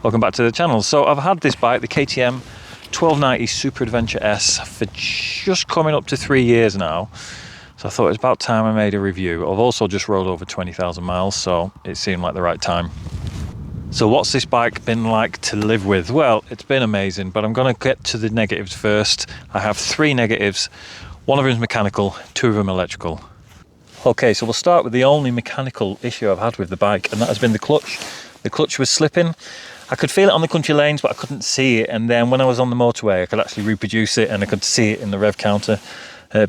Welcome back to the channel. So I've had this bike, the KTM 1290 Super Adventure S, for just coming up to 3 years now. So I thought it was about time I made a review. I've also just rode over 20,000 miles, so it seemed like the right time. So what's this bike been like to live with? Well, it's been amazing, but I'm going to get to the negatives first. I have 3 negatives. One of them is mechanical, 2 of them electrical. Okay, so we'll start with the only mechanical issue I've had with the bike, and that has been the clutch. The clutch was slipping. I could feel it on the country lanes, but I couldn't see it. And then when I was on the motorway, I could actually reproduce it and I could see it in the rev counter.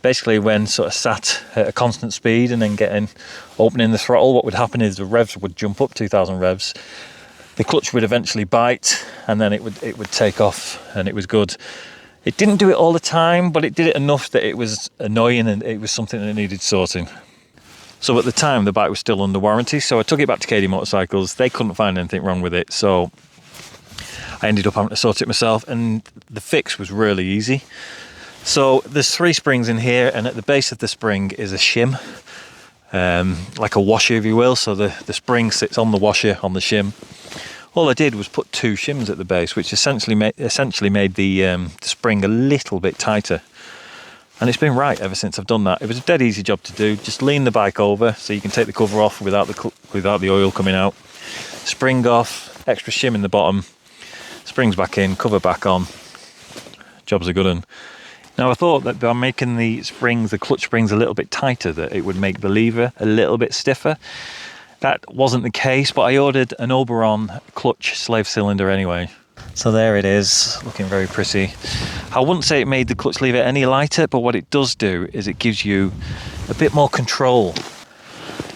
Basically, when sort of sat at a constant speed and then opening the throttle, what would happen is the revs would jump up 2,000 revs. The clutch would eventually bite, and then it would take off, and it was good. It didn't do it all the time, but it did it enough that it was annoying and it was something that needed sorting. So at the time, the bike was still under warranty, so I took it back to KTM Motorcycles. They couldn't find anything wrong with it, so I ended up having to sort it myself, and the fix was really easy. So there's 3 springs in here, and at the base of the spring is a shim, like a washer, if you will. So the spring sits on the washer, on the shim. All I did was put 2 shims at the base, which essentially made the spring a little bit tighter. And it's been right ever since I've done that. It was a dead easy job to do. Just lean the bike over so you can take the cover off without the oil coming out. Spring off, extra shim in the bottom, springs back in, cover back on. Job's a good one. Now I thought that by making the clutch springs a little bit tighter, that it would make the lever a little bit stiffer. That wasn't the case, but I ordered an Oberon clutch slave cylinder anyway. So there it is, looking very pretty. I wouldn't say it made the clutch lever any lighter, but what it does do is it gives you a bit more control.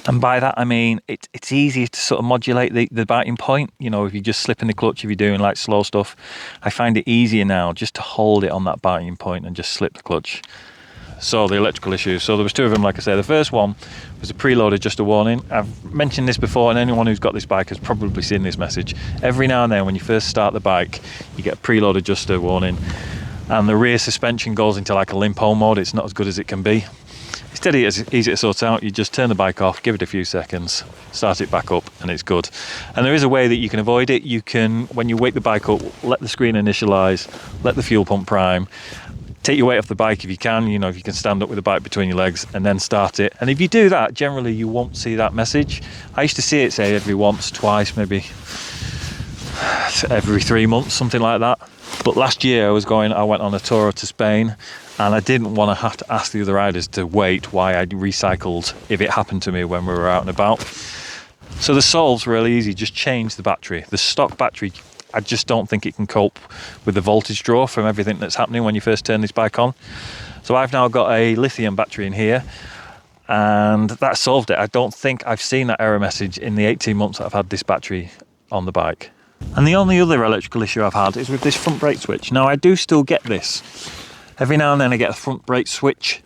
And by that I mean it's easier to sort of modulate the biting point. You know, if you're just slipping the clutch, if you're doing like slow stuff, I find it easier now just to hold it on that biting point and just slip the clutch. So the electrical issues, so there was 2 of them, like I say. The first one was a preload adjuster warning. I've mentioned this before, and anyone who's got this bike has probably seen this message. Every now and then when you first start the bike, you get a preload adjuster warning, and the rear suspension goes into like a limp home mode. It's not as good as it can be. It's dead easy to sort out. You just turn the bike off, give it a few seconds, start it back up, and it's good. And there is a way that you can avoid it. You can, when you wake the bike up, let the screen initialize, let the fuel pump prime, take your weight off the bike if you can, if you can stand up with the bike between your legs, and then start it. And if you do that, generally you won't see that message. I used to see it say every once, twice, maybe every 3 months, something like that. But last year I went on a tour to Spain, and I didn't want to have to ask the other riders to wait while I recycled if it happened to me when we were out and about. So the solve's really easy. Just change the battery. The stock battery, I just don't think it can cope with the voltage draw from everything that's happening when you first turn this bike on. So I've now got a lithium battery in here, and that solved it. I don't think I've seen that error message in the 18 months that I've had this battery on the bike. And the only other electrical issue I've had is with this front brake switch. Now I do still get this. Every now and then I get a front brake switch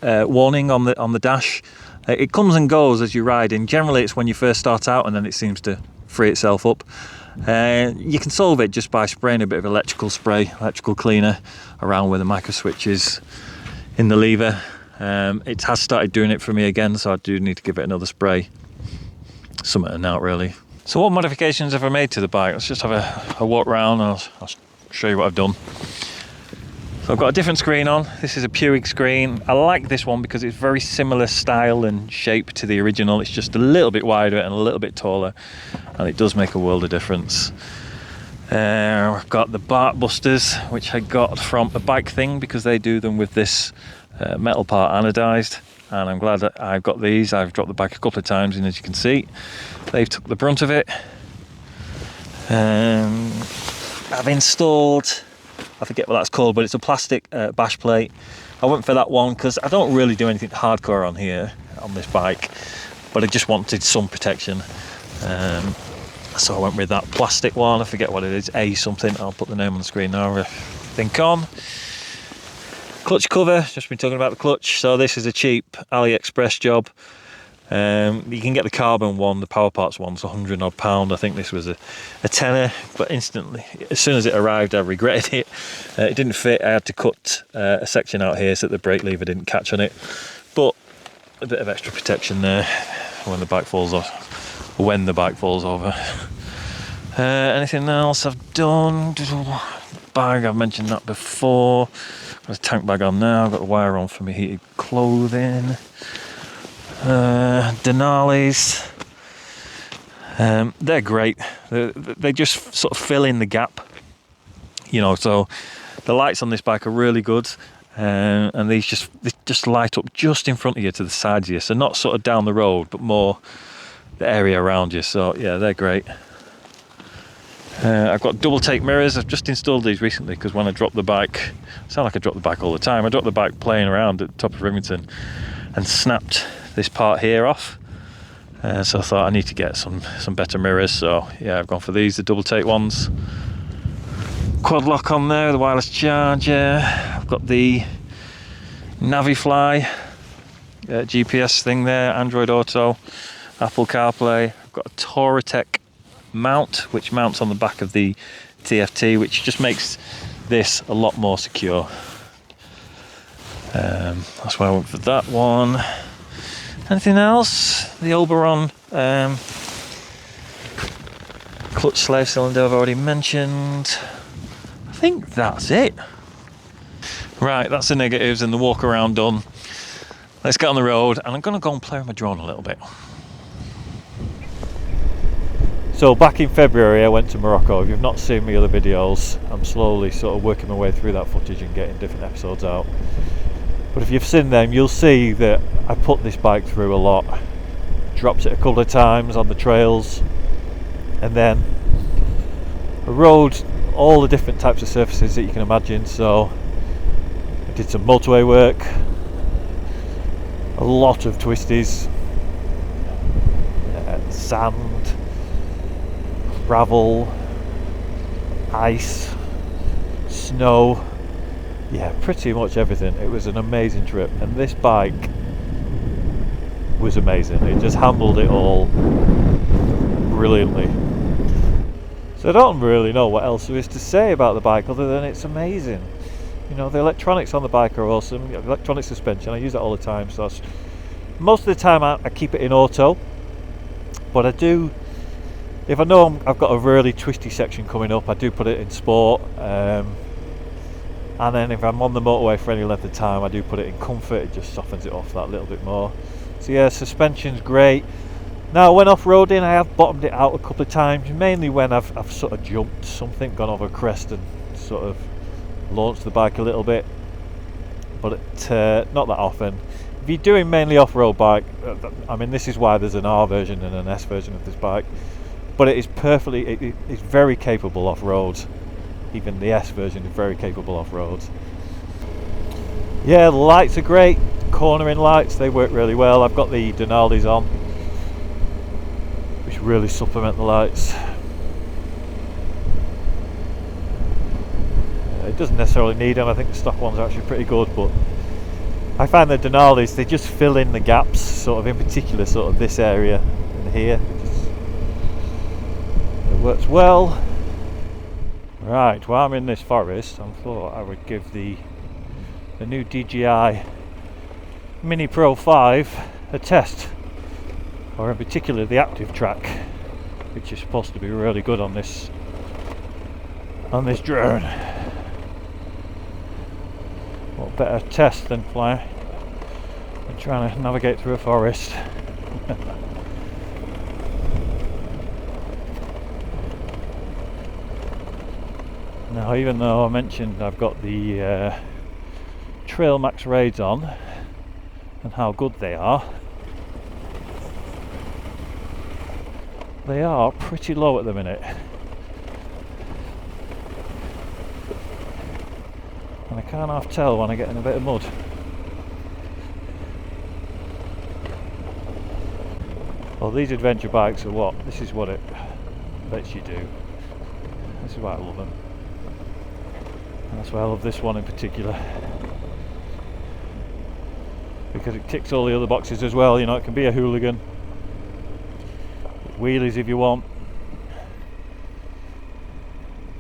warning on the dash. It comes and goes as you ride in. Generally it's when you first start out, and then it seems to free itself up. You can solve it just by spraying a bit of electrical cleaner around where the micro switch is in the lever. It has started doing it for me again, so I do need to give it another spray. Something and out really. So what modifications have I made to the bike? Let's just have a walk around, and I'll show you what I've done. So I've got a different screen on. This is a Puig screen. I like this one because it's very similar style and shape to the original. It's just a little bit wider and a little bit taller, and it does make a world of difference. I've got the Bark Busters, which I got from a Bike Thing because they do them with this metal part anodized, and I'm glad that I've got these. I've dropped the bike a couple of times, and as you can see, they've took the brunt of it. I've installed, I forget what that's called, but it's a plastic bash plate. I went for that one because I don't really do anything hardcore on here on this bike, but I just wanted some protection. So I went with that plastic one. I forget what it is, A something. I'll put the name on the screen now. Think on. Clutch cover, just been talking about the clutch. So this is a cheap AliExpress job. You can get the carbon one, the power parts one's £100 odd. I think this was a tenner, but instantly, as soon as it arrived, I regretted it. It didn't fit. I had to cut a section out here so that the brake lever didn't catch on it. But a bit of extra protection there when the bike falls off, when the bike falls over. Anything else I've done? Bag, I've mentioned that before. Got a tank bag on now. I've got the wire on for my heated clothing. Denali's. They're great. They just sort of fill in the gap. You know, so the lights on this bike are really good. And they just light up just in front of you to the sides of you. So not sort of down the road, but more the area around you. So yeah, they're great. I've got double take mirrors. I've just installed these recently because when I drop the bike, I sound like I drop the bike all the time. I dropped the bike playing around at the top of Rimington and snapped this part here off. So I thought I need to get some better mirrors. So yeah, I've gone for these, the double take ones. Quad lock on there, the wireless charger. I've got the Navifly GPS thing there, Android Auto, Apple CarPlay. I've got a Touratech mount which mounts on the back of the TFT, which just makes this a lot more secure. That's why I went for that one. Anything else? The Oberon clutch slave cylinder I've already mentioned. I think that's it. Right, that's the negatives and the walk around done. Let's get on the road, and I'm going to go and play with my drone a little bit. So back in February I went to Morocco. If you've not seen my other videos, I'm slowly sort of working my way through that footage and getting different episodes out. But if you've seen them, you'll see that I put this bike through a lot. Dropped it a couple of times on the trails, and then I rode all the different types of surfaces that you can imagine. So I did some motorway work, a lot of twisties, sand, gravel, ice, snow, yeah, pretty much everything. It was an amazing trip, and this bike was amazing. It just handled it all brilliantly. So I don't really know what else there is to say about the bike other than it's amazing. You know, the electronics on the bike are awesome. Electronic suspension, I use that all the time. So most of the time I keep it in auto, but I do, if I know I've got a really twisty section coming up, I do put it in sport. And then if I'm on the motorway for any length of time, I do put it in comfort. It just softens it off that little bit more. So yeah, suspension's great. Now when off-roading, I have bottomed it out a couple of times, mainly when I've sort of jumped something, gone over a crest and sort of launched the bike a little bit, but not that often. If you're doing mainly off-road bike, I mean, this is why there's an R version and an S version of this bike, but it is it's very capable off-road. Even the S version is very capable off-road. Yeah, the lights are great, cornering lights, they work really well. I've got the Denali's on, which really supplement the lights. It doesn't necessarily need them. I think the stock ones are actually pretty good, but I find the Denali's, they just fill in the gaps, sort of in particular sort of this area and here. It works well. Right, while I'm in this forest, I thought I would give the new DJI Mini Pro 5 a test, or in particular the ActiveTrack, which is supposed to be really good on this drone. What better test than fly and trying to navigate through a forest. Now, even though I mentioned I've got the Trail Max Raids on and how good they are pretty low at the minute, and I can't half tell when I get in a bit of mud. Well, these adventure bikes are what? This is what it lets you do. This is why I love them. And that's why I love this one in particular, because it ticks all the other boxes as well. You know, it can be a hooligan, wheelies if you want.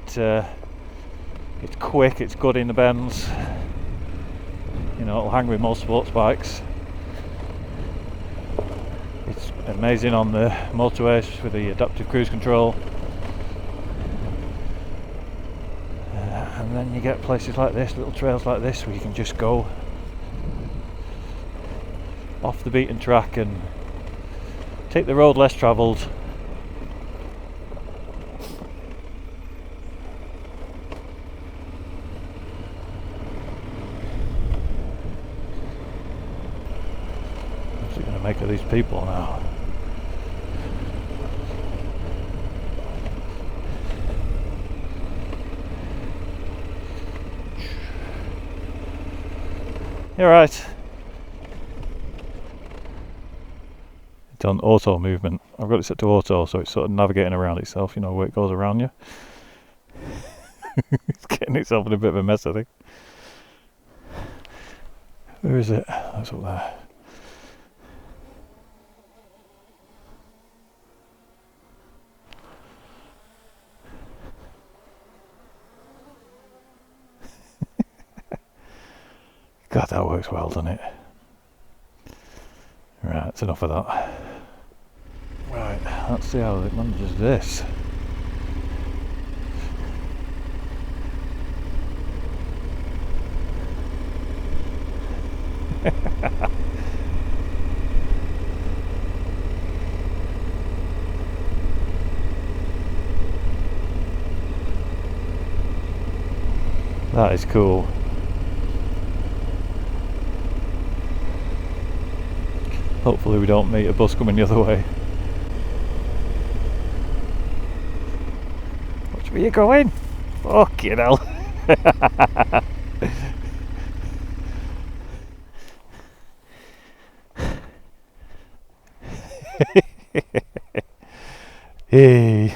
It's quick, it's good in the bends. You know, it'll hang with most sports bikes. It's amazing on the motorways with the adaptive cruise control. And then you get places like this, little trails like this, where you can just go off the beaten track and take the road less travelled. What's it going to make of these people now? You're right. It's on auto movement. I've got it set to auto, so it's sort of navigating around itself, you know, where it goes around you. It's getting itself in a bit of a mess, I think. Where is it? That's up there. God, that works well, doesn't it? Right, that's enough of that. Right, let's see how it manages this. That is cool. Hopefully we don't meet a bus coming the other way. Which way are you going? Fucking hell. Hey.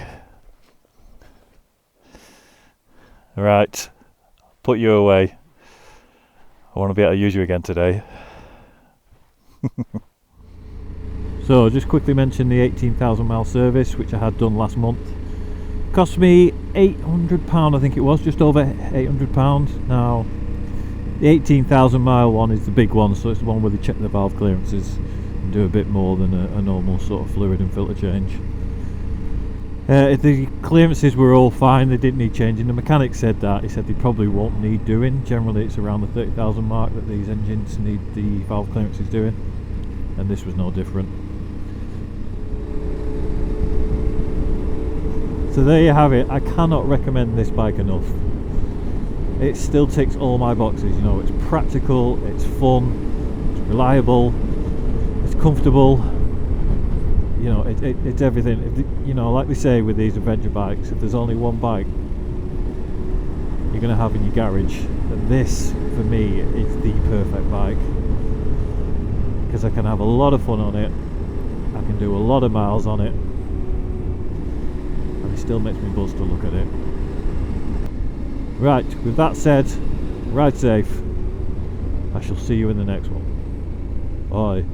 Right, put you away. I want to be able to use you again today. So just quickly mention the 18,000 mile service, which I had done last month. Cost me £800, I think it was, just over £800. Now the 18,000 mile one is the big one, so it's the one where they check the valve clearances and do a bit more than a normal sort of fluid and filter change. The clearances were all fine, they didn't need changing. The mechanic said that, he said they probably won't need doing. Generally it's around the 30,000 mark that these engines need the valve clearances doing, and this was no different. So there you have it. I cannot recommend this bike enough. It still ticks all my boxes, you know, it's practical, it's fun, it's reliable, it's comfortable, you know, it's everything. You know, like they say with these adventure bikes, if there's only one bike you're going to have in your garage, then this, for me, is the perfect bike. Because I can have a lot of fun on it, I can do a lot of miles on it, it still makes me buzz to look at it. Right, with that said, ride safe. I shall see you in the next one. Bye.